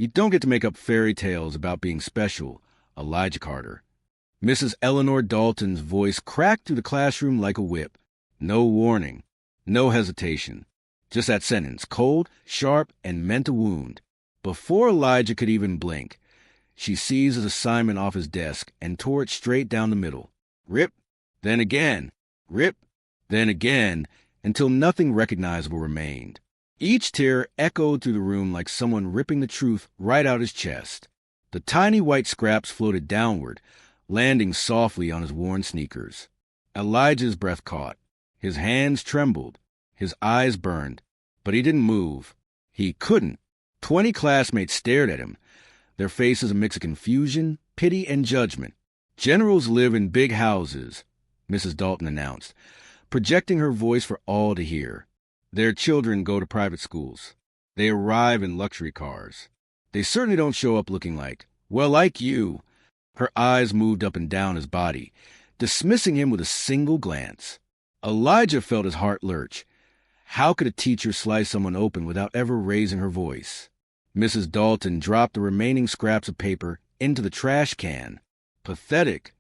You don't get to make up fairy tales about being special, Elijah Carter. Mrs. Eleanor Dalton's voice cracked through the classroom like a whip. No warning, no hesitation. Just that sentence, cold, sharp, and meant to wound. Before Elijah could even blink, she seized his assignment off his desk and tore it straight down the middle. Rip, then again. Rip, then again, until nothing recognizable remained. Each tear echoed through the room like someone ripping the truth right out his chest. The tiny white scraps floated downward, landing softly on his worn sneakers. Elijah's breath caught. His hands trembled. His eyes burned. But he didn't move. He couldn't. 20 classmates stared at him, their faces a mix of confusion, pity, and judgment. Generals live in big houses, Mrs. Dalton announced, projecting her voice for all to hear. Their children go to private schools. They arrive in luxury cars. They certainly don't show up looking like you. Her eyes moved up and down his body, dismissing him with a single glance. Elijah felt his heart lurch. How could a teacher slice someone open without ever raising her voice? Mrs. Dalton dropped the remaining scraps of paper into the trash can. Pathetic.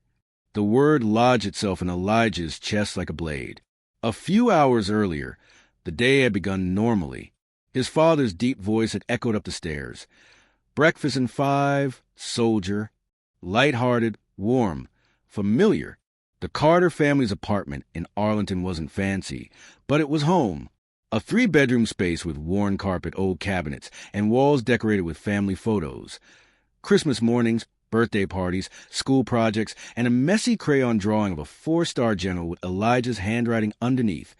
The word lodged itself in Elijah's chest like a blade. A few hours earlier, the day had begun normally. His father's deep voice had echoed up the stairs. Breakfast in 5, soldier. Light-hearted, warm, familiar. The Carter family's apartment in Arlington wasn't fancy, but it was home. A 3-bedroom space with worn carpet, old cabinets, and walls decorated with family photos. Christmas mornings, birthday parties, school projects, and a messy crayon drawing of a 4-star general with Elijah's handwriting underneath.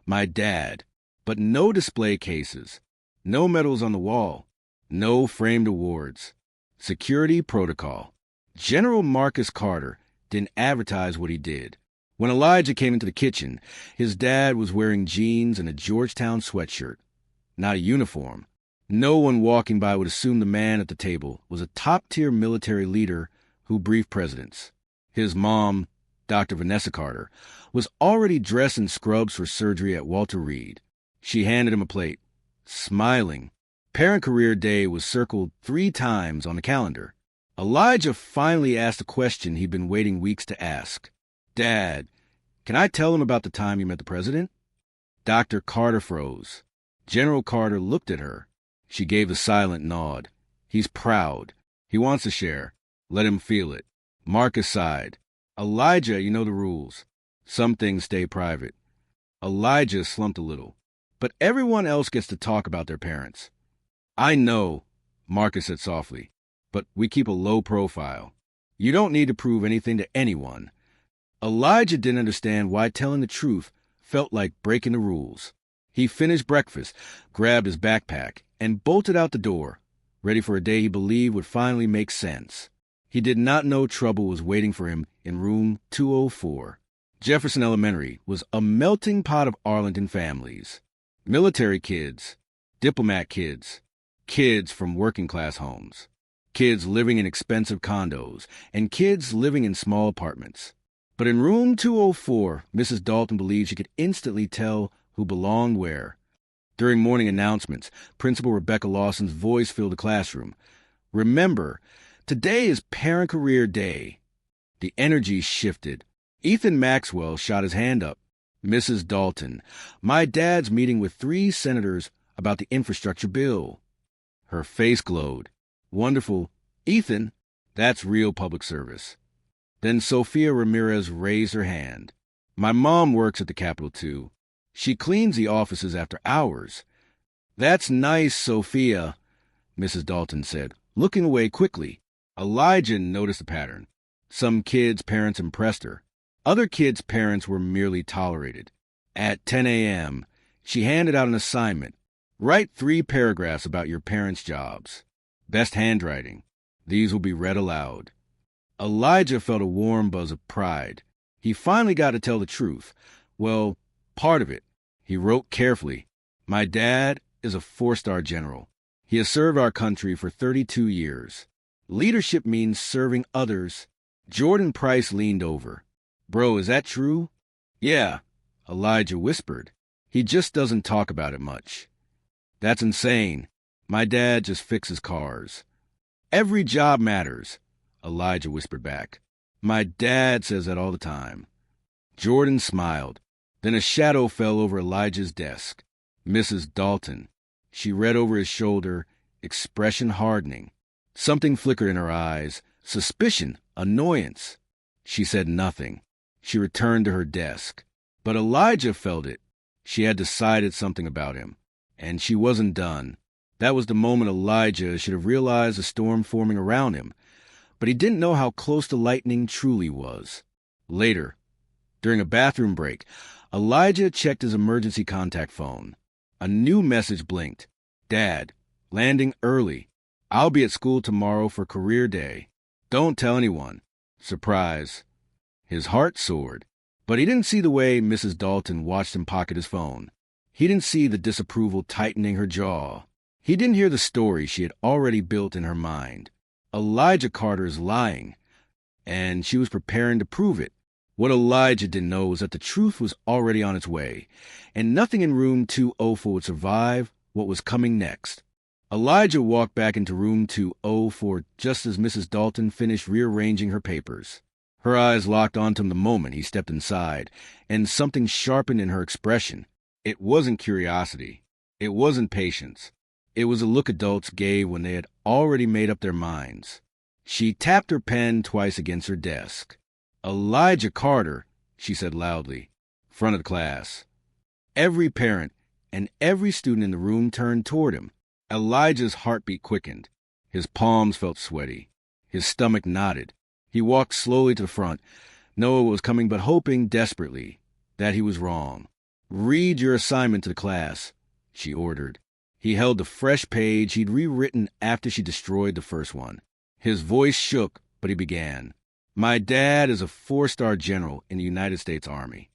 My dad. But no display cases. No medals on the wall. No framed awards. Security protocol. General Marcus Carter didn't advertise what he did. When Elijah came into the kitchen, his dad was wearing jeans and a Georgetown sweatshirt. Not a uniform. No one walking by would assume the man at the table was a top-tier military leader who briefed presidents. His mom, Dr. Vanessa Carter, was already dressed in scrubs for surgery at Walter Reed. She handed him a plate, smiling. Parent Career Day was circled 3 times on the calendar. Elijah finally asked a question he'd been waiting weeks to ask. Dad, can I tell him about the time you met the president? Dr. Carter froze. General Carter looked at her. She gave a silent nod. He's proud. He wants to share. Let him feel it. Marcus sighed. Elijah, you know the rules. Some things stay private. Elijah slumped a little. But everyone else gets to talk about their parents. I know, Marcus said softly, but we keep a low profile. You don't need to prove anything to anyone. Elijah didn't understand why telling the truth felt like breaking the rules. He finished breakfast, grabbed his backpack, and bolted out the door, ready for a day he believed would finally make sense. He did not know trouble was waiting for him in room 204. Jefferson Elementary was a melting pot of Arlington families. Military kids, diplomat kids, kids from working-class homes, kids living in expensive condos, and kids living in small apartments. But in room 204, Mrs. Dalton believed she could instantly tell who belonged where. During morning announcements, Principal Rebecca Lawson's voice filled the classroom. Remember, today is Parent Career Day. The energy shifted. Ethan Maxwell shot his hand up. Mrs. Dalton, my dad's meeting with 3 senators about the infrastructure bill. Her face glowed. Wonderful. Ethan, that's real public service. Then Sophia Ramirez raised her hand. My mom works at the Capitol, too. She cleans the offices after hours. That's nice, Sophia, Mrs. Dalton said, looking away quickly. Elijah noticed a pattern. Some kids' parents impressed her. Other kids' parents were merely tolerated. At 10 a.m., she handed out an assignment. Write 3 paragraphs about your parents' jobs. Best handwriting. These will be read aloud. Elijah felt a warm buzz of pride. He finally got to tell the truth. Well, part of it. He wrote carefully. My dad is a 4-star general. He has served our country for 32 years. Leadership means serving others. Jordan Price leaned over. Bro, is that true? Yeah, Elijah whispered. He just doesn't talk about it much. That's insane. My dad just fixes cars. Every job matters, Elijah whispered back. My dad says that all the time. Jordan smiled. Then a shadow fell over Elijah's desk. Mrs. Dalton. She read over his shoulder, expression hardening. Something flickered in her eyes, suspicion, annoyance. She said nothing. She returned to her desk. But Elijah felt it. She had decided something about him. And she wasn't done. That was the moment Elijah should have realized the storm forming around him. But he didn't know how close the lightning truly was. Later, during a bathroom break, Elijah checked his emergency contact phone. A new message blinked. Dad, landing early. I'll be at school tomorrow for career day. Don't tell anyone. Surprise. His heart soared. But he didn't see the way Mrs. Dalton watched him pocket his phone. He didn't see the disapproval tightening her jaw. He didn't hear the story she had already built in her mind. Elijah Carter is lying, and she was preparing to prove it. What Elijah didn't know was that the truth was already on its way, and nothing in room 204 would survive what was coming next. Elijah walked back into room 204 just as Mrs. Dalton finished rearranging her papers. Her eyes locked onto him the moment he stepped inside, and something sharpened in her expression. It wasn't curiosity. It wasn't patience. It was a look adults gave when they had already made up their minds. She tapped her pen twice against her desk. Elijah Carter, she said loudly, front of the class. Every parent and every student in the room turned toward him. Elijah's heartbeat quickened. His palms felt sweaty. His stomach knotted. He walked slowly to the front, knowing what was coming but hoping desperately that he was wrong. Read your assignment to the class, she ordered. He held the fresh page he'd rewritten after she destroyed the first one. His voice shook, but he began. My dad is a 4-star general in the United States Army.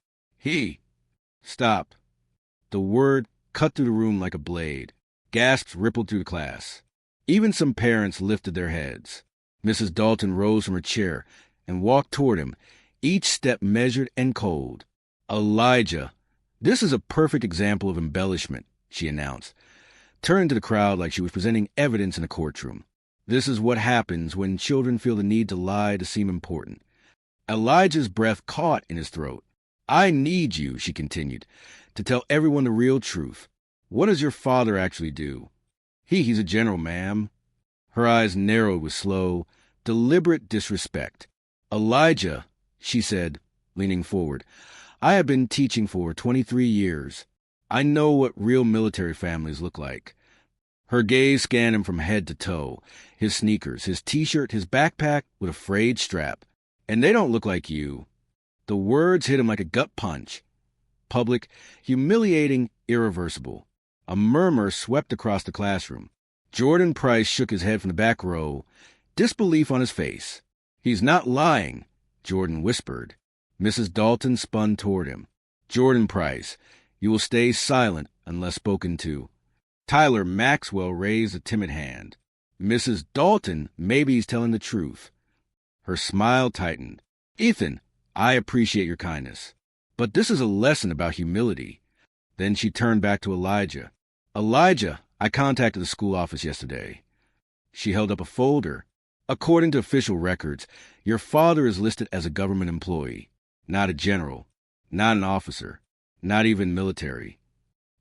Stop. The word cut through the room like a blade. Gasps rippled through the class. Even some parents lifted their heads. Mrs. Dalton rose from her chair and walked toward him, each step measured and cold. Elijah, this is a perfect example of embellishment, she announced, turning to the crowd like she was presenting evidence in a courtroom. This is what happens when children feel the need to lie to seem important. Elijah's breath caught in his throat. I need you, she continued, to tell everyone the real truth. What does your father actually do? He's a general, ma'am. Her eyes narrowed with slow, deliberate disrespect. Elijah, she said, leaning forward, I have been teaching for 23 years. I know what real military families look like. Her gaze scanned him from head to toe, his sneakers, his T-shirt, his backpack with a frayed strap. And they don't look like you. The words hit him like a gut punch. Public, humiliating, irreversible. A murmur swept across the classroom. Jordan Price shook his head from the back row, disbelief on his face. He's not lying, Jordan whispered. Mrs. Dalton spun toward him. Jordan Price, you will stay silent unless spoken to. Tyler Maxwell raised a timid hand. Mrs. Dalton, maybe he's telling the truth. Her smile tightened. Ethan, I appreciate your kindness, but this is a lesson about humility. Then she turned back to Elijah. Elijah, I contacted the school office yesterday. She held up a folder. According to official records, your father is listed as a government employee, not a general, not an officer, not even military.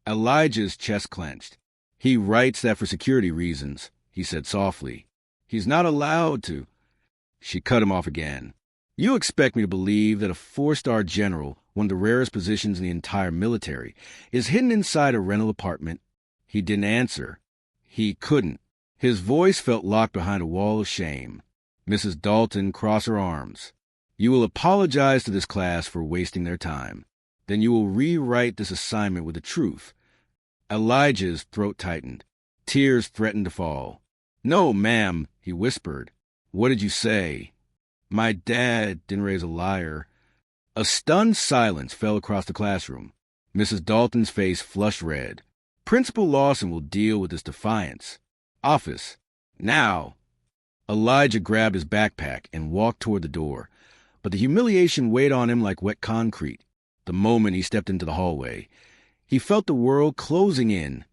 Elijah's chest clenched. He writes that for security reasons, he said softly. He's not allowed to. She cut him off again. You expect me to believe that a 4-star general, one of the rarest positions in the entire military, is hidden inside a rental apartment? He didn't answer. He couldn't. His voice felt locked behind a wall of shame. Mrs. Dalton crossed her arms. You will apologize to this class for wasting their time. Then you will rewrite this assignment with the truth. Elijah's throat tightened. Tears threatened to fall. No, ma'am, he whispered. What did you say? My dad didn't raise a liar. A stunned silence fell across the classroom. Mrs. Dalton's face flushed red. Principal Lawson will deal with this defiance. Office. Now. Elijah grabbed his backpack and walked toward the door, but the humiliation weighed on him like wet concrete. The moment he stepped into the hallway, he felt the world closing in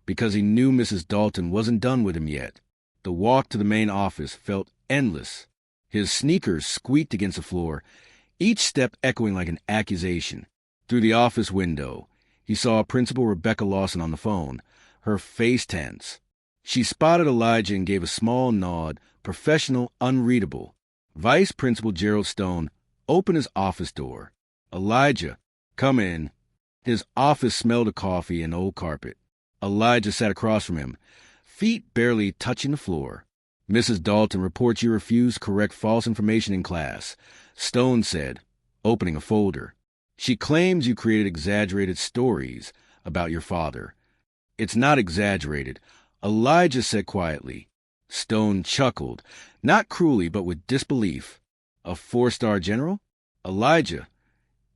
because he knew Mrs. Dalton wasn't done with him yet. The walk to the main office felt endless. His sneakers squeaked against the floor, each step echoing like an accusation. Through the office window, he saw Principal Rebecca Lawson on the phone, her face tense. She spotted Elijah and gave a small nod, professional, unreadable. Vice Principal Gerald Stone opened his office door. "Elijah, come in." His office smelled of coffee and old carpet. Elijah sat across from him, feet barely touching the floor. "Mrs. Dalton reports you refused to correct false information in class," Stone said, opening a folder. "She claims you created exaggerated stories about your father." "It's not exaggerated," Elijah said quietly. Stone chuckled, not cruelly but with disbelief. "A 4-star general? Elijah,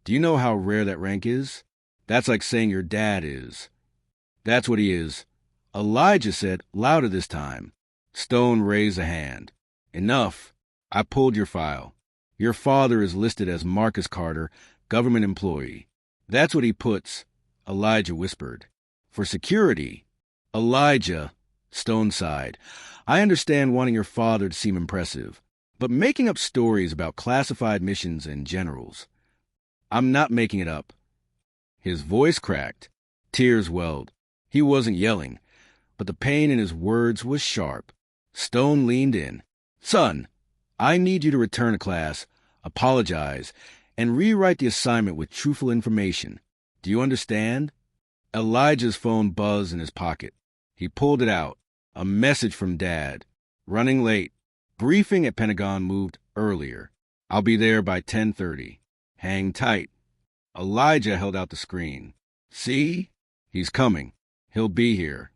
do you know how rare that rank is? That's like saying your dad is." "That's what he is," Elijah said, louder this time. Stone raised a hand. "Enough. I pulled your file. Your father is listed as Marcus Carter, government employee. That's what he puts," Elijah whispered. "For security." "Elijah," Stone sighed, "I understand wanting your father to seem impressive, but making up stories about classified missions and generals. I'm not making it up." His voice cracked. Tears welled. He wasn't yelling, but the pain in his words was sharp. Stone leaned in. "Son, I need you to return to class, apologize, and rewrite the assignment with truthful information. Do you understand?" Elijah's phone buzzed in his pocket. He pulled it out. A message from Dad. "Running late. Briefing at Pentagon moved earlier. I'll be there by 10:30. Hang tight." Elijah held out the screen. "See? He's coming. He'll be here."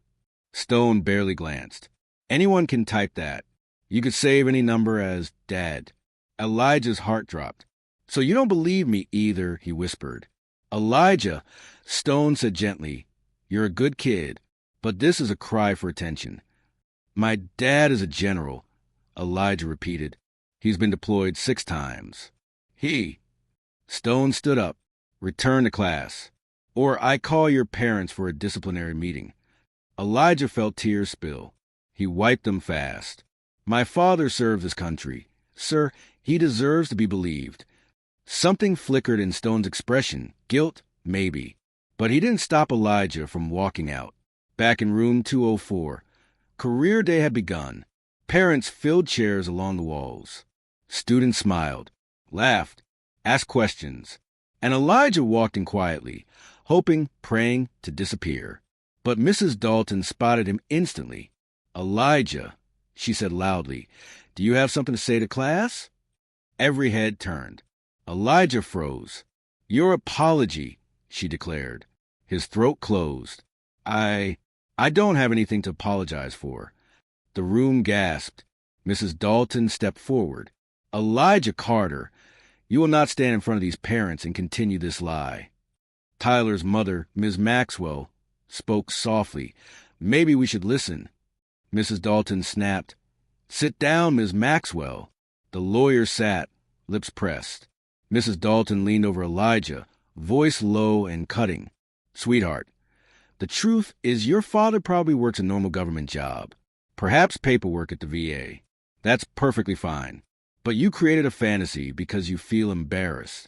Stone barely glanced. "Anyone can type that. You could save any number as Dad." Elijah's heart dropped. "So you don't believe me either," he whispered. "Elijah," Stone said gently, "you're a good kid, but this is a cry for attention." "My dad is a general," Elijah repeated. "He's been deployed 6 times. He." Stone stood up. "Return to class, or I call your parents for a disciplinary meeting." Elijah felt tears spill. He wiped them fast. "My father served his country. Sir, he deserves to be believed." Something flickered in Stone's expression. Guilt, maybe. But he didn't stop Elijah from walking out. Back in room 204, career day had begun. Parents filled chairs along the walls. Students smiled, laughed, asked questions. And Elijah walked in quietly, hoping, praying to disappear. But Mrs. Dalton spotted him instantly. "Elijah," she said loudly, "do you have something to say to class?" Every head turned. Elijah froze. "Your apology," she declared. His throat closed. I don't have anything to apologize for." The room gasped. Mrs. Dalton stepped forward. "Elijah Carter, you will not stand in front of these parents and continue this lie." Tyler's mother, Ms. Maxwell, spoke softly. "Maybe we should listen." Mrs. Dalton snapped, "Sit down, Ms. Maxwell." The lawyer sat, lips pressed. Mrs. Dalton leaned over Elijah, voice low and cutting. "Sweetheart, the truth is your father probably works a normal government job, perhaps paperwork at the VA. That's perfectly fine. But you created a fantasy because you feel embarrassed."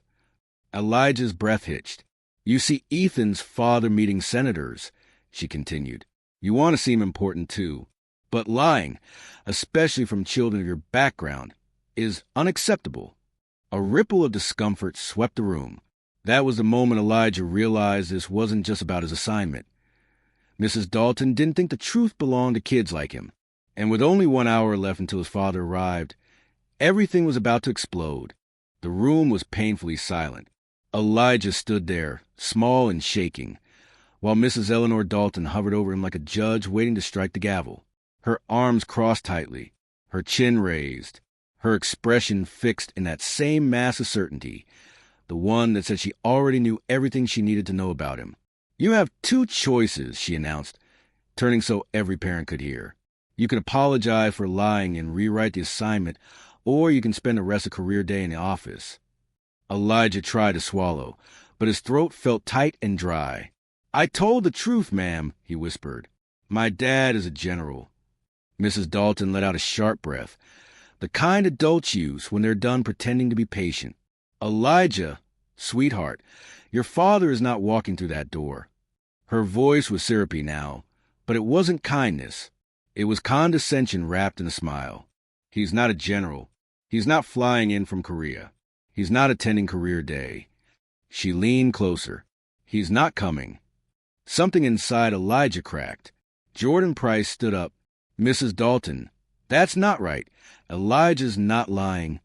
Elijah's breath hitched. "You see Ethan's father meeting senators," she continued. "You want to seem important too. But lying, especially from children of your background, is unacceptable." A ripple of discomfort swept the room. That was the moment Elijah realized this wasn't just about his assignment. Mrs. Dalton didn't think the truth belonged to kids like him. And with only 1 hour left until his father arrived, everything was about to explode. The room was painfully silent. Elijah stood there, small and shaking, while Mrs. Eleanor Dalton hovered over him like a judge waiting to strike the gavel. Her arms crossed tightly, her chin raised, her expression fixed in that same mass of certainty, the one that said she already knew everything she needed to know about him. "You have 2 choices," she announced, turning so every parent could hear. "You can apologize for lying and rewrite the assignment, or you can spend the rest of career day in the office." Elijah tried to swallow, but his throat felt tight and dry. "I told the truth, ma'am," he whispered. "My dad is a general." Mrs. Dalton let out a sharp breath, the kind adults use when they're done pretending to be patient. Elijah, sweetheart, your father is not walking through that door. Her voice was syrupy now, but it wasn't kindness. It was condescension wrapped in a smile. He's not a general. He's not flying in from Korea. He's not attending career day. She leaned closer. He's not coming. Something inside Elijah cracked. Jordan Price stood up. Mrs. Dalton, that's not right. Elijah's not lying.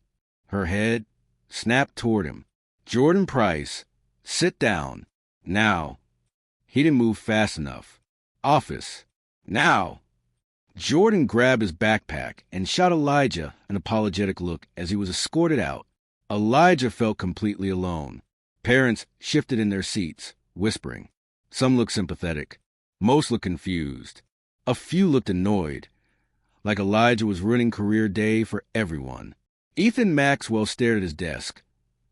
Her head snapped toward him. Jordan Price, sit down. Now. He didn't move fast enough. Office. Now. Jordan grabbed his backpack and shot Elijah an apologetic look as he was escorted out. Elijah felt completely alone. Parents shifted in their seats, whispering. Some looked sympathetic. Most looked confused. A few looked annoyed, like Elijah was ruining career day for everyone. Ethan Maxwell stared at his desk,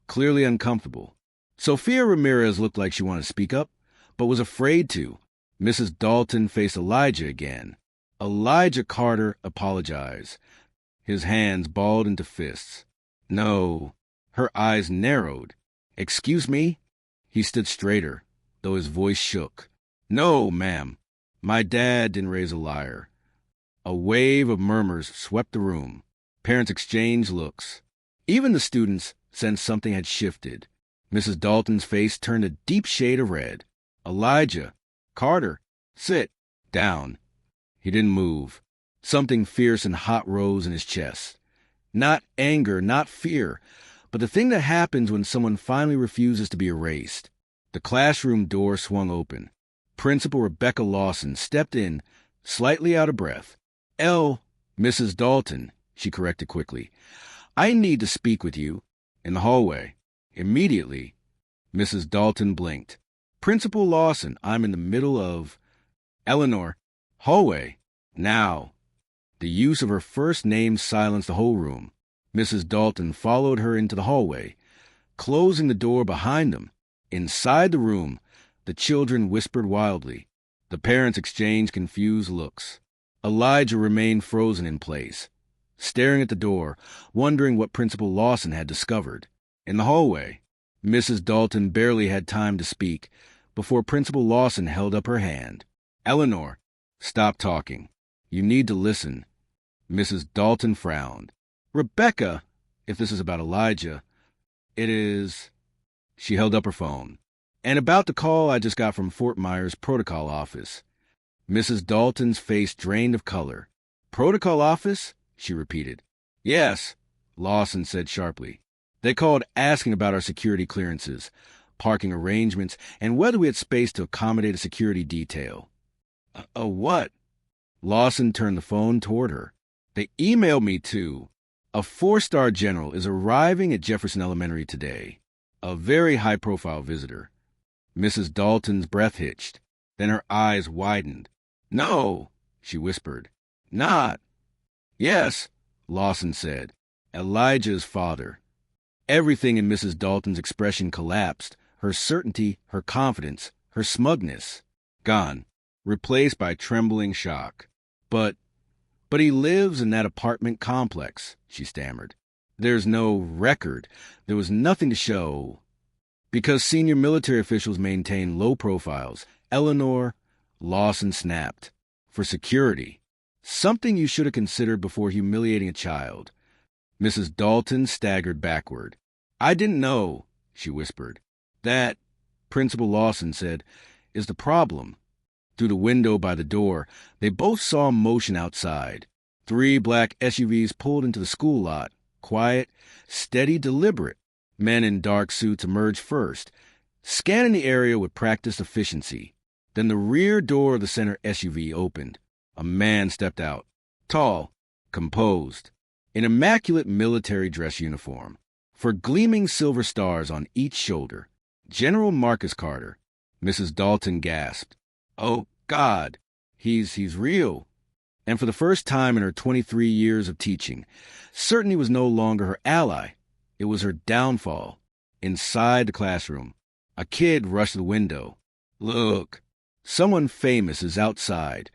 clearly uncomfortable. Sophia Ramirez looked like she wanted to speak up, but was afraid to. Mrs. Dalton faced Elijah again. Elijah Carter apologized. His hands balled into fists. No. Her eyes narrowed. Excuse me? He stood straighter, though his voice shook. No, ma'am. My dad didn't raise a liar. A wave of murmurs swept the room. Parents exchanged looks. Even the students sensed something had shifted. Mrs. Dalton's face turned a deep shade of red. Elijah, Carter, sit down. He didn't move. Something fierce and hot rose in his chest. Not anger, not fear, but the thing that happens when someone finally refuses to be erased. The classroom door swung open. Principal Rebecca Lawson stepped in, slightly out of breath. Mrs. Dalton, she corrected quickly. I need to speak with you. In the hallway. Immediately. Mrs. Dalton blinked. Principal Lawson, I'm in the middle of... Eleanor. Hallway. Now. The use of her first name silenced the whole room. Mrs. Dalton followed her into the hallway, closing the door behind them. Inside the room, the children whispered wildly. The parents exchanged confused looks. Elijah remained frozen in place, staring at the door, wondering what Principal Lawson had discovered. In the hallway, Mrs. Dalton barely had time to speak before Principal Lawson held up her hand. Eleanor, stop talking. You need to listen. Mrs. Dalton frowned. Rebecca, if this is about Elijah, it is... She held up her phone. And about the call I just got from Fort Myers protocol office. Mrs. Dalton's face drained of color. Protocol office? She repeated. Yes, Lawson said sharply. They called asking about our security clearances, parking arrangements, and whether we had space to accommodate a security detail. A what? Lawson turned the phone toward her. They emailed me to... A 4-star general is arriving at Jefferson Elementary today. A very high-profile visitor. Mrs. Dalton's breath hitched. Then her eyes widened. No, she whispered. Not. Yes, Lawson said. Elijah's father. Everything in Mrs. Dalton's expression collapsed. Her certainty, her confidence, her smugness. Gone. Replaced by trembling shock. But he lives in that apartment complex, she stammered. There's no record. There was nothing to show. Because senior military officials maintain low profiles, Eleanor, Lawson snapped. For security. Something you should have considered before humiliating a child. Mrs. Dalton staggered backward. I didn't know, she whispered. That, Principal Lawson said, is the problem. Through the window by the door, they both saw motion outside. 3 black SUVs pulled into the school lot. Quiet, steady, deliberate. Men in dark suits emerged first, scanning the area with practiced efficiency. Then the rear door of the center SUV opened. A man stepped out. Tall, composed, in immaculate military dress uniform, for gleaming silver stars on each shoulder. General Marcus Carter. Mrs. Dalton gasped. Oh, God, he's real. And for the first time in her 23 years of teaching, certainty was no longer her ally. It was her downfall. Inside the classroom, a kid rushed to the window. Look, someone famous is outside.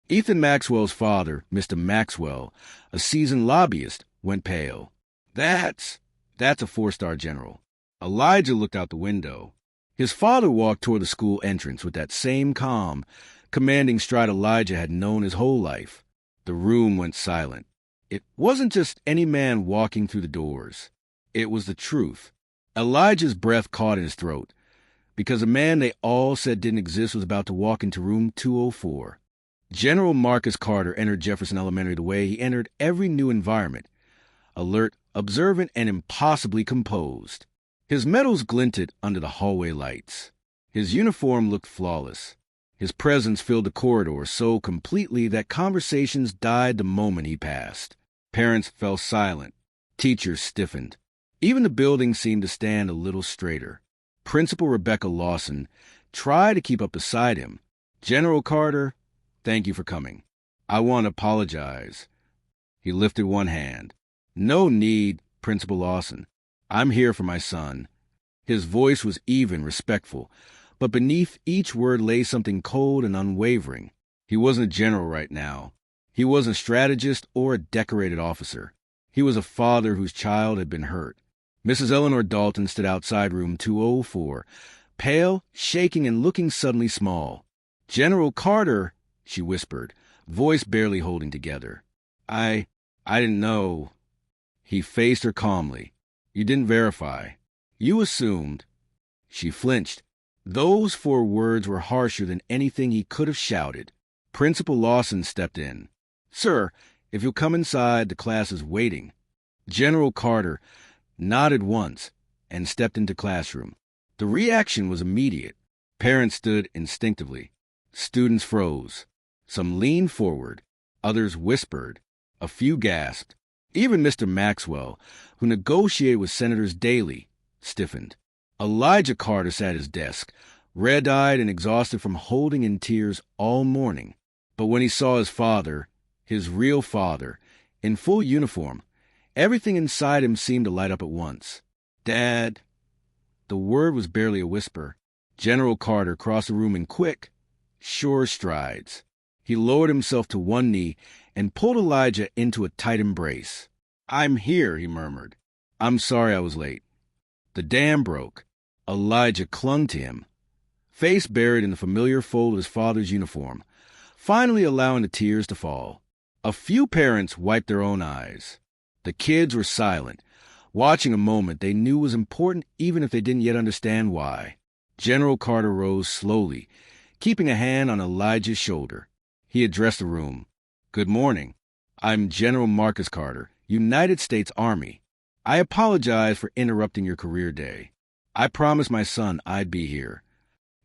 Ethan Maxwell's father, Mr. Maxwell, a seasoned lobbyist, went pale. That's a four-star general. Elijah looked out the window. His father walked toward the school entrance with that same calm, commanding stride Elijah had known his whole life. The room went silent. It wasn't just any man walking through the doors. It was the truth. Elijah's breath caught in his throat, because a man they all said didn't exist was about to walk into room 204. General Marcus Carter entered Jefferson Elementary the way he entered every new environment, alert, observant, and impossibly composed. His medals glinted under the hallway lights. His uniform looked flawless. His presence filled the corridor so completely that conversations died the moment he passed. Parents fell silent. Teachers stiffened. Even the building seemed to stand a little straighter. Principal Rebecca Lawson tried to keep up beside him. General Carter, thank you for coming. I want to apologize. He lifted one hand. No need, Principal Lawson. I'm here for my son. His voice was even, respectful, but beneath each word lay something cold and unwavering. He wasn't a general right now. He wasn't a strategist or a decorated officer. He was a father whose child had been hurt. Mrs. Eleanor Dalton stood outside room 204, pale, shaking, and looking suddenly small. General Carter, she whispered, voice barely holding together. I didn't know. He faced her calmly. You didn't verify. You assumed. She flinched. Those 4 words were harsher than anything he could have shouted. Principal Lawson stepped in. Sir, if you'll come inside, the class is waiting. General Carter nodded once and stepped into classroom. The reaction was immediate. Parents stood instinctively. Students froze. Some leaned forward. Others whispered. A few gasped. Even Mr. Maxwell, who negotiated with senators daily, stiffened. Elijah Carter sat at his desk, red-eyed and exhausted from holding in tears all morning. But when he saw his father, his real father, in full uniform, everything inside him seemed to light up at once. Dad. The word was barely a whisper. General Carter crossed the room in quick, sure strides. He lowered himself to one knee and pulled Elijah into a tight embrace. I'm here, he murmured. I'm sorry I was late. The dam broke. Elijah clung to him, face buried in the familiar fold of his father's uniform, finally allowing the tears to fall. A few parents wiped their own eyes. The kids were silent, watching a moment they knew was important even if they didn't yet understand why. General Carter rose slowly, keeping a hand on Elijah's shoulder. He addressed the room. Good morning. I'm General Marcus Carter, United States Army. I apologize for interrupting your career day. I promised my son I'd be here.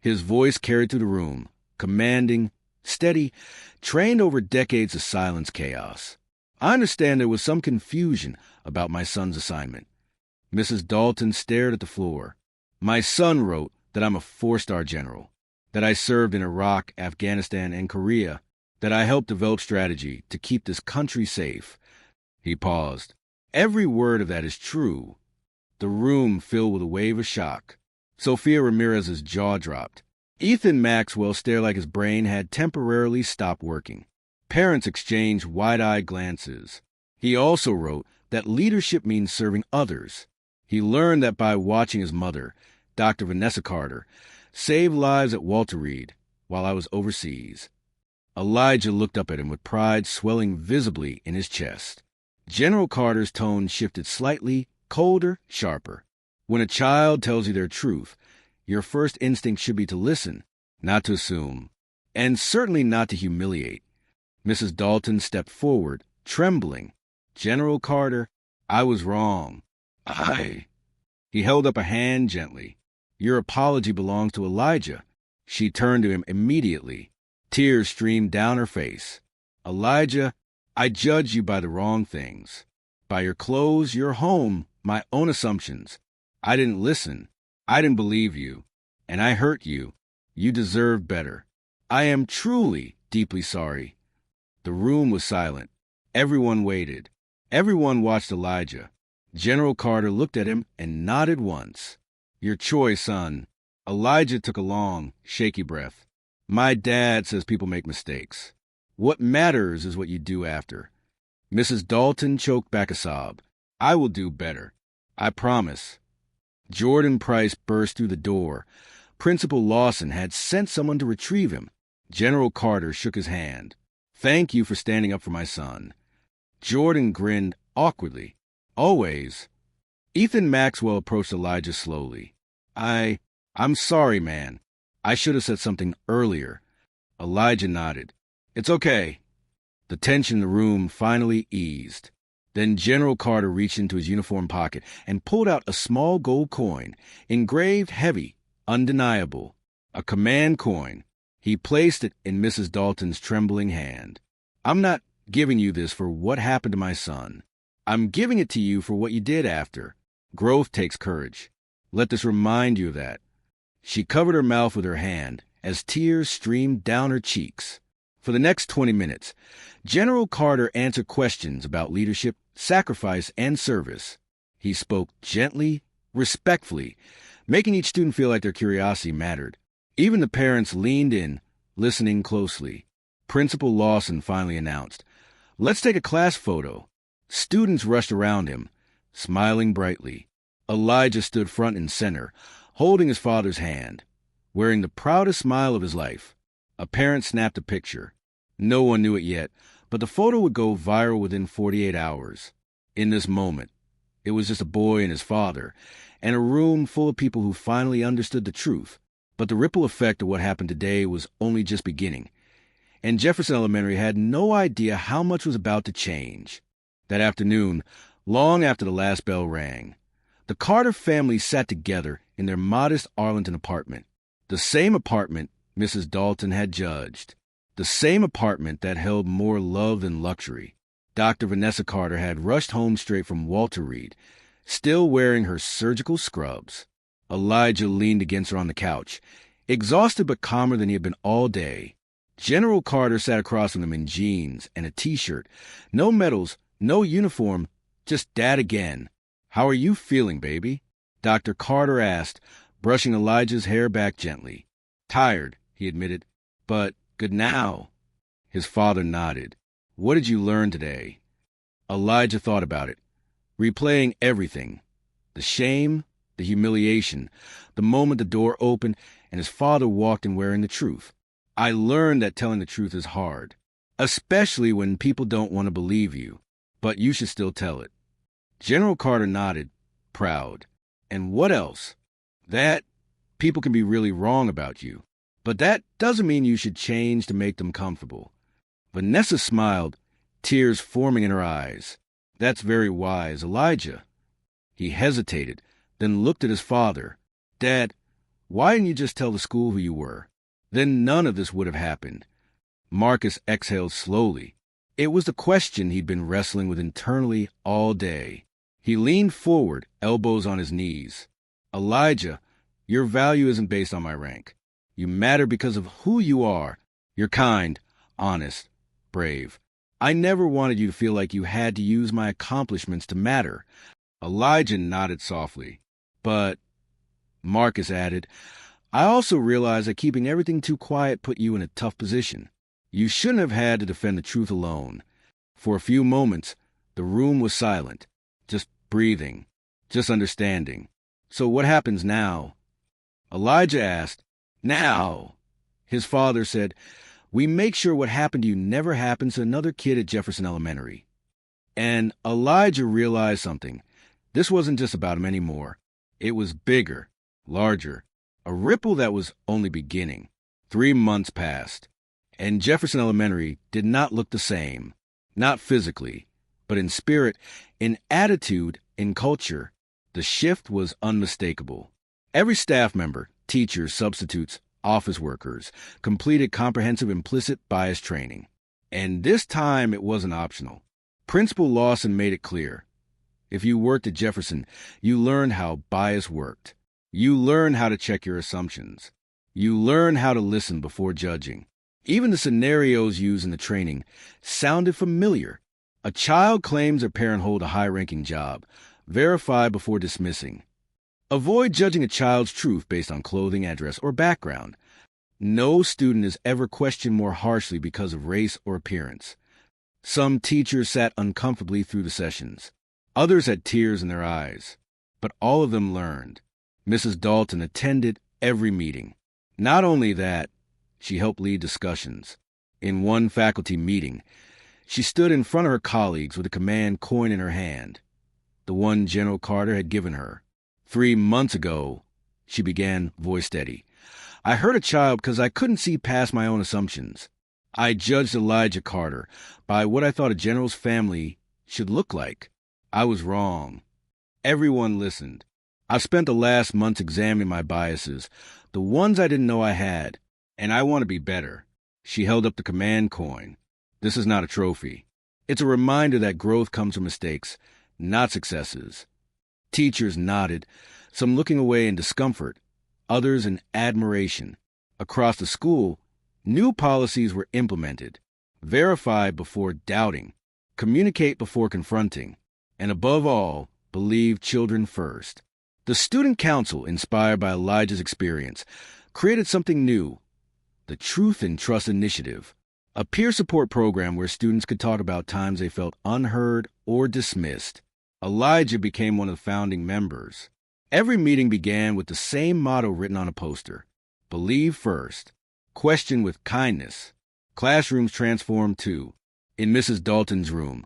His voice carried through the room, commanding, steady, trained over decades of silence chaos. I understand there was some confusion about my son's assignment. Mrs. Dalton stared at the floor. My son wrote that I'm a 4-star general, that I served in Iraq, Afghanistan, and Korea, that I helped develop strategy to keep this country safe. He paused. Every word of that is true. The room filled with a wave of shock. Sophia Ramirez's jaw dropped. Ethan Maxwell stared like his brain had temporarily stopped working. Parents exchanged wide-eyed glances. He also wrote that leadership means serving others. He learned that by watching his mother, Dr. Vanessa Carter, save lives at Walter Reed while I was overseas. Elijah looked up at him with pride swelling visibly in his chest. General Carter's tone shifted slightly, colder, sharper. When a child tells you their truth, your first instinct should be to listen, not to assume, and certainly not to humiliate. Mrs. Dalton stepped forward, trembling. General Carter, I was wrong. He held up a hand gently. Your apology belongs to Elijah. She turned to him immediately. Tears streamed down her face. Elijah, I judge you by the wrong things. By your clothes, your home, my own assumptions. I didn't listen. I didn't believe you. And I hurt you. You deserve better. I am truly, deeply sorry. The room was silent. Everyone waited. Everyone watched Elijah. General Carter looked at him and nodded once. Your choice, son. Elijah took a long, shaky breath. My dad says people make mistakes. What matters is what you do after. Mrs. Dalton choked back a sob. I will do better. I promise. Jordan Price burst through the door. Principal Lawson had sent someone to retrieve him. General Carter shook his hand. Thank you for standing up for my son. Jordan grinned awkwardly. Always. Ethan Maxwell approached Elijah slowly. I'm sorry, man. I should have said something earlier. Elijah nodded. It's okay. The tension in the room finally eased. Then General Carter reached into his uniform pocket and pulled out a small gold coin, engraved heavy, undeniable, a command coin. He placed it in Mrs. Dalton's trembling hand. I'm not giving you this for what happened to my son. I'm giving it to you for what you did after. Growth takes courage. Let this remind you of that. She covered her mouth with her hand as tears streamed down her cheeks. For the next 20 minutes, General Carter answered questions about leadership, sacrifice, and service. He spoke gently, respectfully, making each student feel like their curiosity mattered. Even the parents leaned in, listening closely. Principal Lawson finally announced, "Let's take a class photo." Students rushed around him, smiling brightly. Elijah stood front and center, holding his father's hand, wearing the proudest smile of his life. A parent snapped a picture. No one knew it yet, but the photo would go viral within 48 hours. In this moment, it was just a boy and his father, and a room full of people who finally understood the truth. But the ripple effect of what happened today was only just beginning, and Jefferson Elementary had no idea how much was about to change. That afternoon, long after the last bell rang, the Carter family sat together in their modest Arlington apartment, the same apartment Mrs. Dalton had judged, the same apartment that held more love than luxury. Dr. Vanessa Carter had rushed home straight from Walter Reed, still wearing her surgical scrubs. Elijah leaned against her on the couch, exhausted but calmer than he had been all day. General Carter sat across from him in jeans and a T-shirt. No medals, no uniform, just Dad again. How are you feeling, baby? Dr. Carter asked, brushing Elijah's hair back gently. Tired, he admitted, but good now. His father nodded. What did you learn today? Elijah thought about it, replaying everything. The shame, the humiliation, the moment the door opened and his father walked in wearing the truth. I learned that telling the truth is hard, especially when people don't want to believe you, but you should still tell it. General Carter nodded, proud. And what else? That people can be really wrong about you, but that doesn't mean you should change to make them comfortable. Vanessa smiled, tears forming in her eyes. That's very wise, Elijah. He hesitated, then looked at his father. Dad, why didn't you just tell the school who you were? Then none of this would have happened. Marcus exhaled slowly. It was the question he'd been wrestling with internally all day. He leaned forward, elbows on his knees. Elijah, your value isn't based on my rank. You matter because of who you are. You're kind, honest, brave. I never wanted you to feel like you had to use my accomplishments to matter. Elijah nodded softly. But, Marcus added, I also realize that keeping everything too quiet put you in a tough position. You shouldn't have had to defend the truth alone. For a few moments, the room was silent, just breathing, just understanding. So what happens now? Elijah asked. Now, his father said, we make sure what happened to you never happens to another kid at Jefferson Elementary. And Elijah realized something. This wasn't just about him anymore. It was bigger, larger, a ripple that was only beginning. 3 months passed, and Jefferson Elementary did not look the same, not physically, but in spirit, in attitude, in culture. The shift was unmistakable. Every staff member, teachers, substitutes, office workers, completed comprehensive implicit bias training. And this time it wasn't optional. Principal Lawson made it clear. If you worked at Jefferson, you learned how bias worked. You learned how to check your assumptions. You learned how to listen before judging. Even the scenarios used in the training sounded familiar. A child claims their parent hold a high-ranking job. Verify before dismissing. Avoid judging a child's truth based on clothing, address, or background. No student is ever questioned more harshly because of race or appearance. Some teachers sat uncomfortably through the sessions. Others had tears in their eyes. But all of them learned. Mrs. Dalton attended every meeting. Not only that, she helped lead discussions. In one faculty meeting, she stood in front of her colleagues with a command coin in her hand, the one General Carter had given her. 3 months ago, she began, voice steady. I hurt a child because I couldn't see past my own assumptions. I judged Elijah Carter by what I thought a general's family should look like. I was wrong. Everyone listened. I've spent the last months examining my biases, the ones I didn't know I had, and I want to be better. She held up the command coin. This is not a trophy. It's a reminder that growth comes from mistakes, not successes. Teachers nodded, some looking away in discomfort, others in admiration. Across the school, new policies were implemented. Verify before doubting, communicate before confronting, and above all, believe children first. The student council, inspired by Elijah's experience, created something new, the Truth and Trust Initiative, a peer support program where students could talk about times they felt unheard or dismissed. Elijah became one of the founding members. Every meeting began with the same motto written on a poster: believe first, question with kindness. Classrooms transformed too. In Mrs. Dalton's room,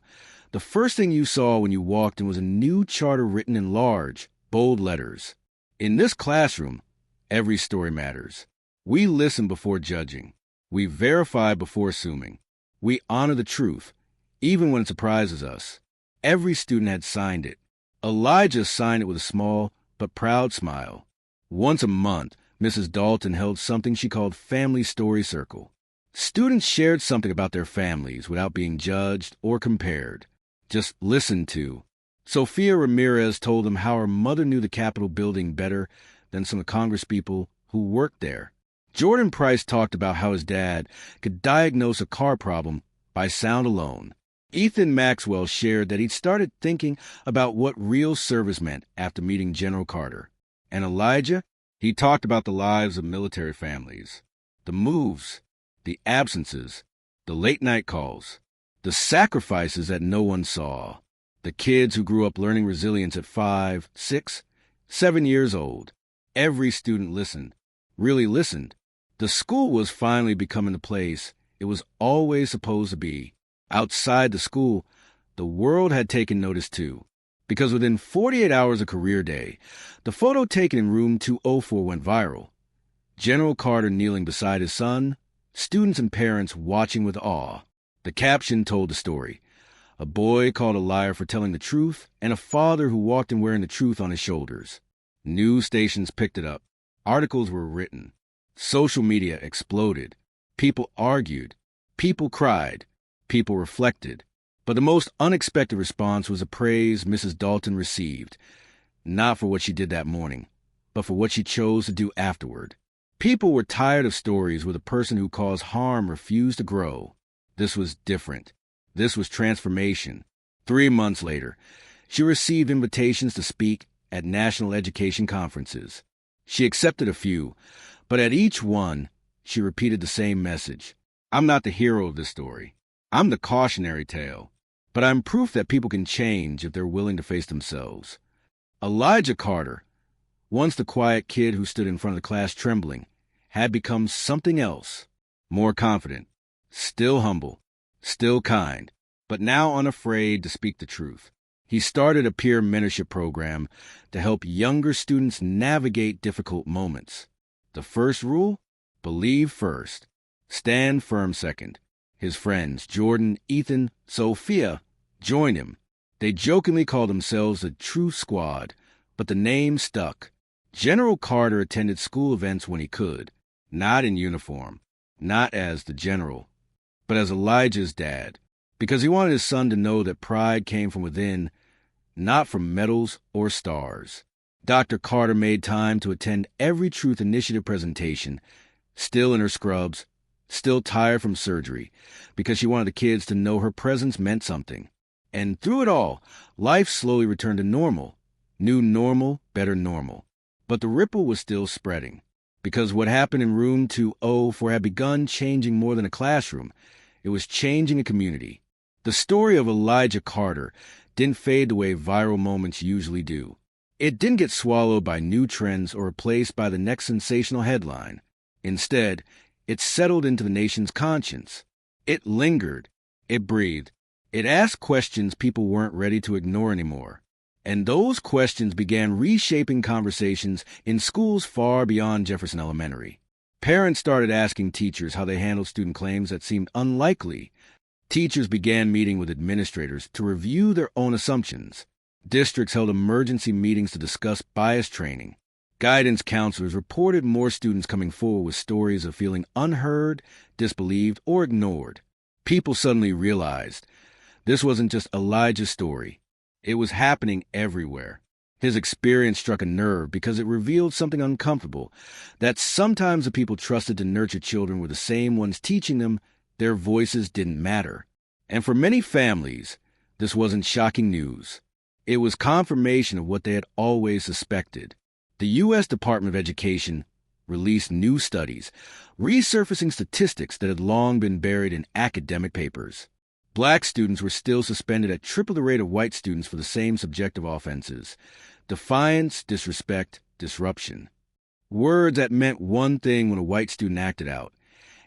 the first thing you saw when you walked in was a new charter written in large, bold letters. In this classroom, every story matters. We listen before judging. We verify before assuming. We honor the truth, even when it surprises us. Every student had signed it. Elijah signed it with a small but proud smile. Once a month, Mrs. Dalton held something she called Family Story Circle. Students shared something about their families without being judged or compared, just listened to. Sophia Ramirez told them how her mother knew the Capitol building better than some of the congresspeople who worked there. Jordan Price talked about how his dad could diagnose a car problem by sound alone. Ethan Maxwell shared that he'd started thinking about what real service meant after meeting General Carter. And Elijah, he talked about the lives of military families, the moves, the absences, the late-night calls, the sacrifices that no one saw, the kids who grew up learning resilience at 5, 6, 7 years old. Every student listened, really listened. The school was finally becoming the place it was always supposed to be. Outside the school, the world had taken notice too, because within 48 hours of career day, the photo taken in room 204 went viral. General Carter kneeling beside his son, students and parents watching with awe. The caption told the story: a boy called a liar for telling the truth, and a father who walked in wearing the truth on his shoulders. News stations picked it up. Articles were written. Social media exploded. People argued. People cried. People reflected. But the most unexpected response was the praise Mrs. Dalton received, not for what she did that morning, but for what she chose to do afterward. People were tired of stories where the person who caused harm refused to grow. This was different. This was transformation. 3 months later, she received invitations to speak at national education conferences. She accepted a few, but at each one, she repeated the same message. I'm not the hero of this story. I'm the cautionary tale. But I'm proof that people can change if they're willing to face themselves. Elijah Carter, once the quiet kid who stood in front of the class trembling, had become something else. More confident, still humble, still kind, but now unafraid to speak the truth. He started a peer mentorship program to help younger students navigate difficult moments. The first rule: believe first, stand firm second. His friends, Jordan, Ethan, Sophia, joined him. They jokingly called themselves the Truth Squad, but the name stuck. General Carter attended school events when he could, not in uniform, not as the general, but as Elijah's dad, because he wanted his son to know that pride came from within, not from medals or stars. Dr. Carter made time to attend every Truth Initiative presentation, still in her scrubs, still tired from surgery, because she wanted the kids to know her presence meant something. And through it all, life slowly returned to normal. New normal, better normal. But the ripple was still spreading. Because what happened in room 204 had begun changing more than a classroom. It was changing a community. The story of Elijah Carter didn't fade the way viral moments usually do. It didn't get swallowed by new trends or replaced by the next sensational headline. Instead, it settled into the nation's conscience. It lingered. It breathed. It asked questions people weren't ready to ignore anymore. And those questions began reshaping conversations in schools far beyond Jefferson Elementary. Parents started asking teachers how they handled student claims that seemed unlikely. Teachers began meeting with administrators to review their own assumptions. Districts held emergency meetings to discuss bias training. Guidance counselors reported more students coming forward with stories of feeling unheard, disbelieved, or ignored. People suddenly realized this wasn't just Elijah's story. It was happening everywhere. His experience struck a nerve because it revealed something uncomfortable, that sometimes the people trusted to nurture children were the same ones teaching them their voices didn't matter. And for many families, this wasn't shocking news. It was confirmation of what they had always suspected. The U.S. Department of Education released new studies, resurfacing statistics that had long been buried in academic papers. Black students were still suspended at triple the rate of white students for the same subjective offenses: defiance, disrespect, disruption. Words that meant one thing when a white student acted out,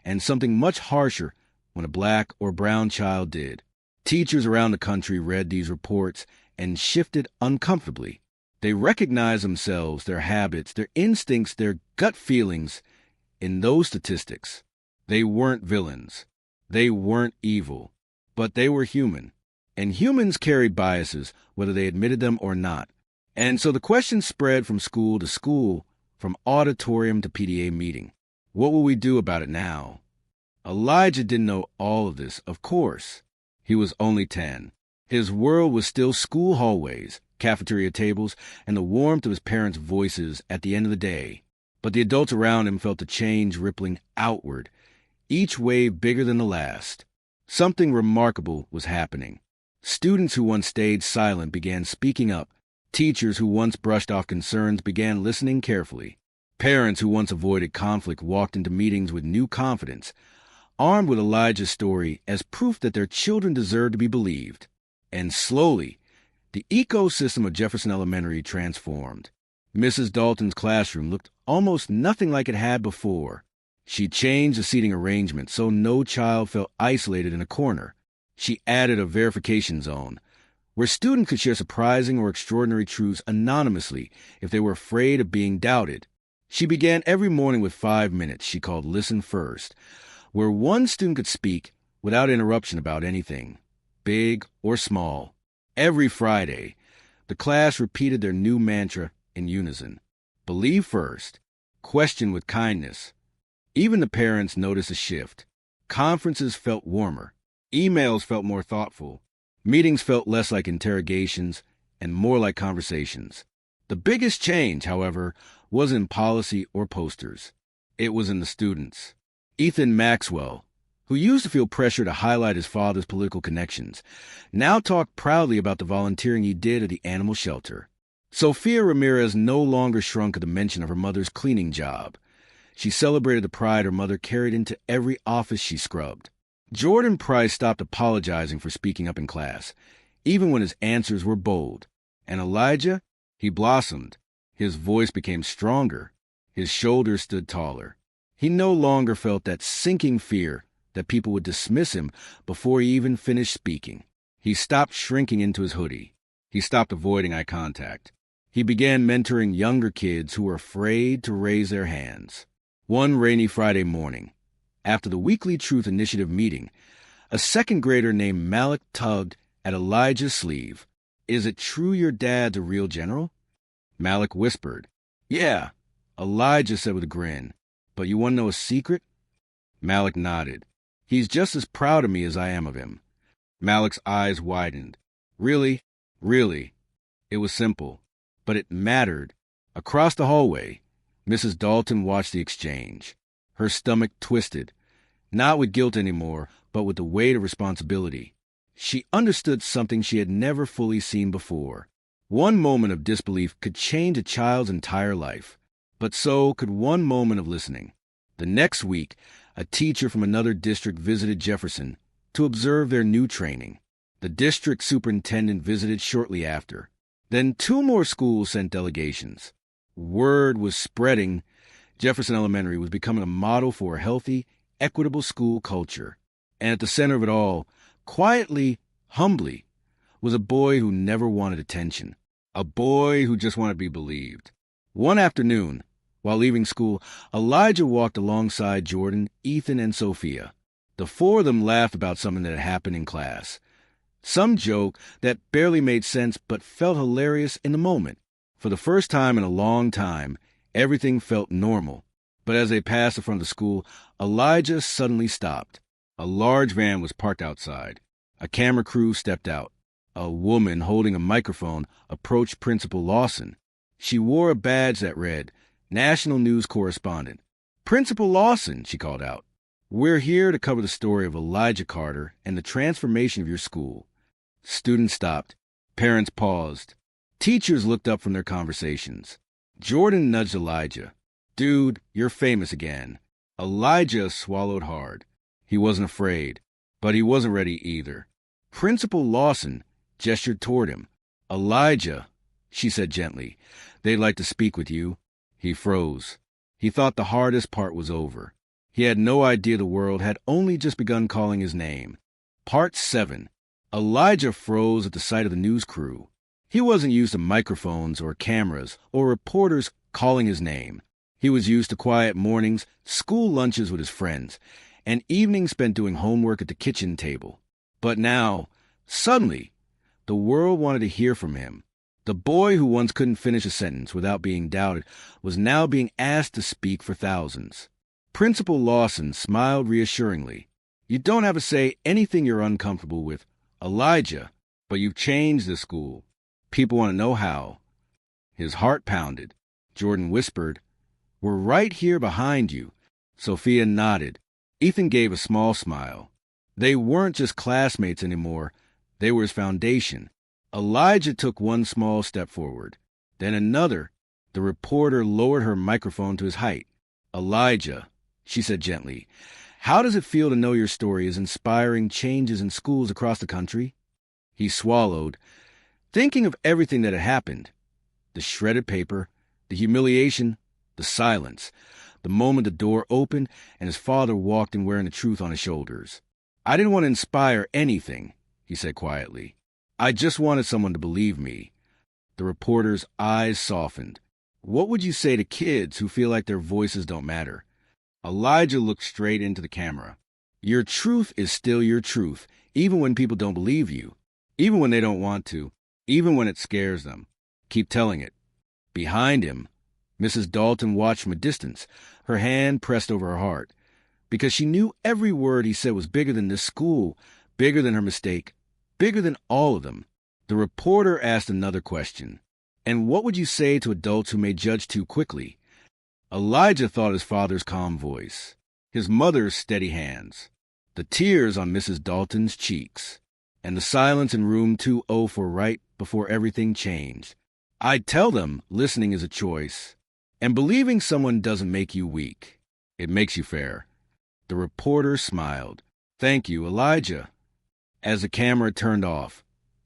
and something much harsher when a black or brown child did. Teachers around the country read these reports and shifted uncomfortably. They recognized themselves, their habits, their instincts, their gut feelings in those statistics. They weren't villains. They weren't evil. But they were human. And humans carried biases, whether they admitted them or not. And so the question spread from school to school, from auditorium to PTA meeting. What will we do about it now? Elijah didn't know all of this, of course. He was only 10. His world was still school hallways, cafeteria tables, and the warmth of his parents' voices at the end of the day. But the adults around him felt the change rippling outward, each wave bigger than the last. Something remarkable was happening. Students who once stayed silent began speaking up. Teachers who once brushed off concerns began listening carefully. Parents who once avoided conflict walked into meetings with new confidence, armed with Elijah's story as proof that their children deserved to be believed. And slowly, the ecosystem of Jefferson Elementary transformed. Mrs. Dalton's classroom looked almost nothing like it had before. She changed the seating arrangement so no child felt isolated in a corner. She added a verification zone, where students could share surprising or extraordinary truths anonymously if they were afraid of being doubted. She began every morning with 5 minutes she called Listen First, where one student could speak without interruption about anything, big or small. Every Friday, the class repeated their new mantra in unison: believe first, question with kindness. Even the parents noticed a shift. Conferences felt warmer. Emails felt more thoughtful. Meetings felt less like interrogations and more like conversations. The biggest change, however, wasn't in policy or posters. It was in the students. Ethan Maxwell, who used to feel pressure to highlight his father's political connections, now talked proudly about the volunteering he did at the animal shelter. Sophia Ramirez no longer shrunk at the mention of her mother's cleaning job. She celebrated the pride her mother carried into every office she scrubbed. Jordan Price stopped apologizing for speaking up in class, even when his answers were bold. And Elijah, he blossomed. His voice became stronger. His shoulders stood taller. He no longer felt that sinking fear that people would dismiss him before he even finished speaking. He stopped shrinking into his hoodie. He stopped avoiding eye contact. He began mentoring younger kids who were afraid to raise their hands. One rainy Friday morning, after the weekly Truth Initiative meeting, a second grader named Malik tugged at Elijah's sleeve. "Is it true your dad's a real general?" Malik whispered. "Yeah," Elijah said with a grin. "But you want to know a secret?" Malik nodded. "He's just as proud of me as I am of him." Malik's eyes widened. "Really? Really?" It was simple, but it mattered. Across the hallway, Mrs. Dalton watched the exchange. Her stomach twisted, not with guilt anymore, but with the weight of responsibility. She understood something she had never fully seen before. One moment of disbelief could change a child's entire life. But so could one moment of listening. The next week, a teacher from another district visited Jefferson to observe their new training. The district superintendent visited shortly after. Then 2 more schools sent delegations. Word was spreading. Jefferson Elementary was becoming a model for a healthy, equitable school culture. And at the center of it all, quietly, humbly, was a boy who never wanted attention. A boy who just wanted to be believed. One afternoon, while leaving school, Elijah walked alongside Jordan, Ethan, and Sophia. The 4 of them laughed about something that had happened in class. Some joke that barely made sense but felt hilarious in the moment. For the first time in a long time, everything felt normal. But as they passed the front of the school, Elijah suddenly stopped. A large van was parked outside. A camera crew stepped out. A woman holding a microphone approached Principal Lawson. She wore a badge that read, National News Correspondent. Principal Lawson, she called out. We're here to cover the story of Elijah Carter and the transformation of your school. Students stopped. Parents paused. Teachers looked up from their conversations. Jordan nudged Elijah. Dude, you're famous again. Elijah swallowed hard. He wasn't afraid, but he wasn't ready either. Principal Lawson gestured toward him. Elijah, she said gently, they'd like to speak with you. He froze. He thought the hardest part was over. He had no idea the world had only just begun calling his name. Part 7. Elijah froze at the sight of the news crew. He wasn't used to microphones or cameras or reporters calling his name. He was used to quiet mornings, school lunches with his friends, and evenings spent doing homework at the kitchen table. But now, suddenly, the world wanted to hear from him. The boy who once couldn't finish a sentence without being doubted was now being asked to speak for thousands. Principal Lawson smiled reassuringly. You don't have to say anything you're uncomfortable with, Elijah, but you've changed the school. People want to know how. His heart pounded. Jordan whispered, We're right here behind you. Sophia nodded. Ethan gave a small smile. They weren't just classmates anymore. They were his foundation. Elijah took one small step forward, then another. The reporter lowered her microphone to his height. Elijah, she said gently, how does it feel to know your story is inspiring changes in schools across the country? He swallowed, thinking of everything that had happened. The shredded paper, the humiliation, the silence, the moment the door opened and his father walked in wearing the truth on his shoulders. I didn't want to inspire anything, he said quietly. I just wanted someone to believe me. The reporter's eyes softened. What would you say to kids who feel like their voices don't matter? Elijah looked straight into the camera. Your truth is still your truth, even when people don't believe you, even when they don't want to, even when it scares them. Keep telling it. Behind him, Mrs. Dalton watched from a distance, her hand pressed over her heart, because she knew every word he said was bigger than this school, bigger than her mistake, bigger than all of them. The reporter asked another question. And what would you say to adults who may judge too quickly? Elijah thought his father's calm voice, his mother's steady hands, the tears on Mrs. Dalton's cheeks, and the silence in room 204 right before everything changed. I'd tell them listening is a choice, and believing someone doesn't make you weak. It makes you fair. The reporter smiled. Thank you, Elijah. As the camera turned off,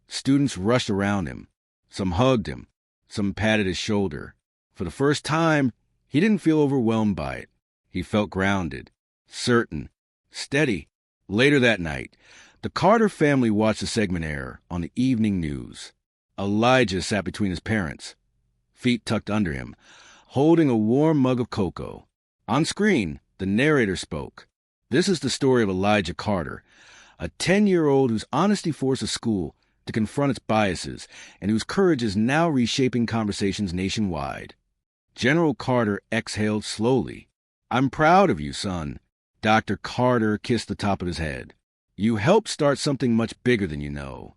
students rushed around him. Some hugged him. Some patted his shoulder. For the first time, he didn't feel overwhelmed by it. He felt grounded, certain, steady. Later that night, the Carter family watched the segment air on the evening news. Elijah sat between his parents, feet tucked under him, holding a warm mug of cocoa. On screen, the narrator spoke. This is the story of Elijah Carter, a 10-year-old whose honesty forced a school to confront its biases and whose courage is now reshaping conversations nationwide. General Carter exhaled slowly. I'm proud of you, son. Dr. Carter kissed the top of his head. You helped start something much bigger than you know.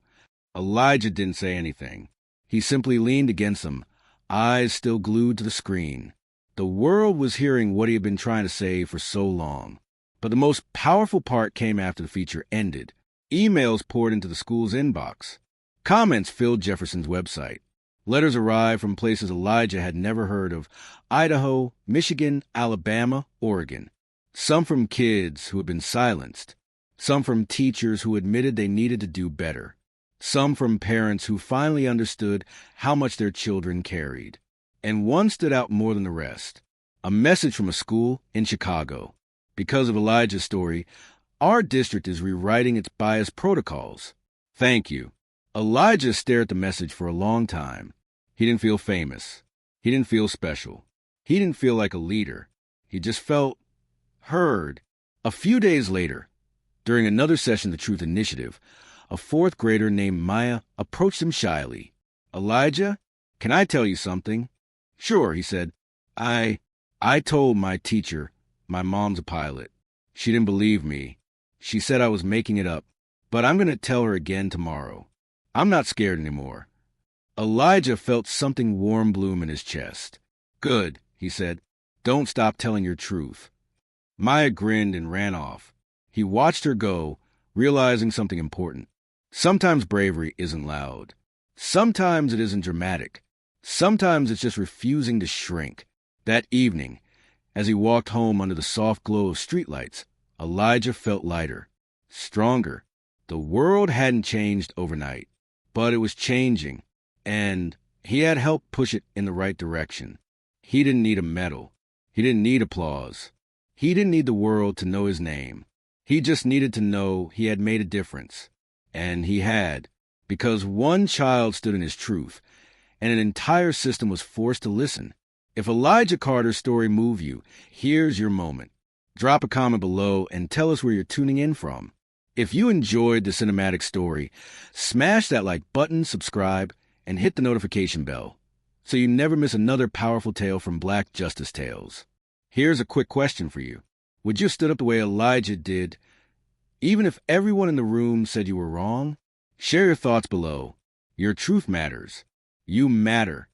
Elijah didn't say anything. He simply leaned against them, eyes still glued to the screen. The world was hearing what he had been trying to say for so long. But the most powerful part came after the feature ended. Emails poured into the school's inbox. Comments filled Jefferson's website. Letters arrived from places Elijah had never heard of: Idaho, Michigan, Alabama, Oregon. Some from kids who had been silenced. Some from teachers who admitted they needed to do better. Some from parents who finally understood how much their children carried. And one stood out more than the rest: a message from a school in Chicago. Because of Elijah's story, our district is rewriting its bias protocols. Thank you. Elijah stared at the message for a long time. He didn't feel famous. He didn't feel special. He didn't feel like a leader. He just felt heard. A few days later, during another session of the Truth Initiative, a fourth grader named Maya approached him shyly. "Elijah, can I tell you something?" "Sure," he said. I told my teacher my mom's a pilot. She didn't believe me. She said I was making it up, but I'm going to tell her again tomorrow. I'm not scared anymore." Elijah felt something warm bloom in his chest. "Good," he said. "Don't stop telling your truth." Maya grinned and ran off. He watched her go, realizing something important. Sometimes bravery isn't loud. Sometimes it isn't dramatic. Sometimes it's just refusing to shrink. That evening, as he walked home under the soft glow of streetlights, Elijah felt lighter, stronger. The world hadn't changed overnight, but it was changing, and he had helped push it in the right direction. He didn't need a medal. He didn't need applause. He didn't need the world to know his name. He just needed to know he had made a difference. And he had, because one child stood in his truth, and an entire system was forced to listen. If Elijah Carter's story moved you, here's your moment. Drop a comment below and tell us where you're tuning in from. If you enjoyed the cinematic story, smash that like button, subscribe, and hit the notification bell so you never miss another powerful tale from Black Justice Tales. Here's a quick question for you. Would you have stood up the way Elijah did, even if everyone in the room said you were wrong? Share your thoughts below. Your truth matters. You matter.